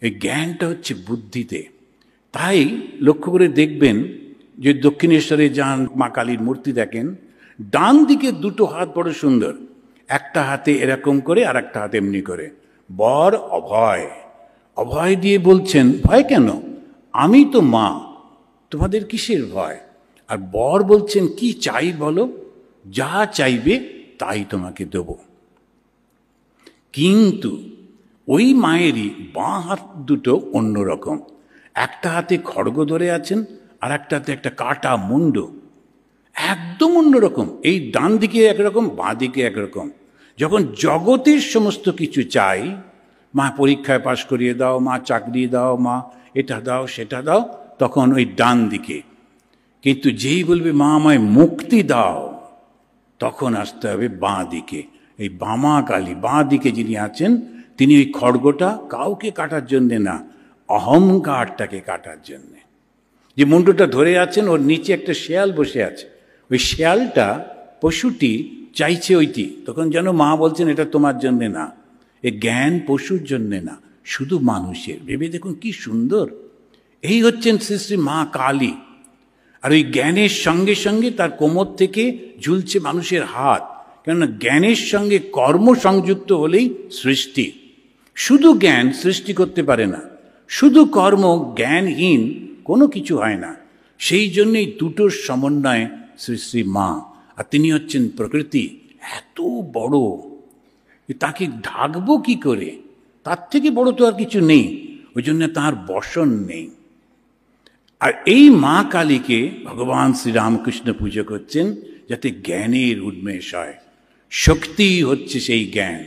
এই জ্ঞানটা হচ্ছে বুদ্ধিতে। তাই লক্ষ্য করে দেখবেন যে দক্ষিণেশ্বরে যান, মা কালীর মূর্তি দেখেন, ডান দিকে দুটো হাত বড় সুন্দর, একটা হাতে এরকম করে আর একটা হাতে এমনি করে। বর অভয়, অভয় দিয়ে বলছেন ভয় কেন, আমি তো মা, তোমাদের কিসের ভয়? আর বর বলছেন কি চাই বলো, যা চাইবে তাই তোমাকে দেব। কিন্তু ওই মায়েরই বাঁ হাত দুটো অন্যরকম, একটা হাতে খড়গ ধরে আছেন আর একটা হাতে একটা কাটা মুন্ড, একদম অন্যরকম। এই ডান দিকে একরকম, বাঁ দিকে একরকম। যখন জগতের সমস্ত কিছু চাই, মা পরীক্ষায় পাশ করিয়ে দাও, মা চাকরি দাও, মা এটা দাও সেটা দাও, তখন ওই ডান দিকে। কিন্তু যেই বলবে মা আমায় মুক্তি দাও, তখন আসতে হবে বাঁ দিকে। এই বামা কালী বাঁ দিকে যিনি আছেন, তিনি ওই খড়গটা কাউকে কাটার জন্যে না, অহংকারটাকে কাটার জন্যে। যে মুন্ডটা ধরে আছেন, ওর নিচে একটা শেয়াল বসে আছে, ওই শেয়ালটা পশুটি চাইছে ওইটি, তখন যেন মা বলছেন এটা তোমার জন্যে না, এ জ্ঞান পশুর জন্যে না, শুধু মানুষের। ভেবে দেখুন কি সুন্দর। এই হচ্ছেন শ্রী শ্রী মা কালী। আর ওই জ্ঞানের সঙ্গে সঙ্গে তার কোমর থেকে ঝুলছে মানুষের হাত, কেননা জ্ঞানের সঙ্গে কর্ম সংযুক্ত হলেই সৃষ্টি। শুধু জ্ঞান সৃষ্টি করতে পারে না, শুধু কর্ম জ্ঞানহীন কোনো কিছু হয় না। সেই জন্যেই দুটোর সমন্বয়ে শ্রী শ্রী মা। আর তিনি হচ্ছেন প্রকৃতি, এত বড়, তাকে ঢাকবো কি করে, তার থেকে বড় তো আর কিছু নেই, ওই জন্য তাঁর বসন নেই। আর এই মা কালীকে ভগবান শ্রীরামকৃষ্ণ পুজো করছেন যাতে জ্ঞানের উন্মেষ হয়। শক্তি হচ্ছে সেই জ্ঞান।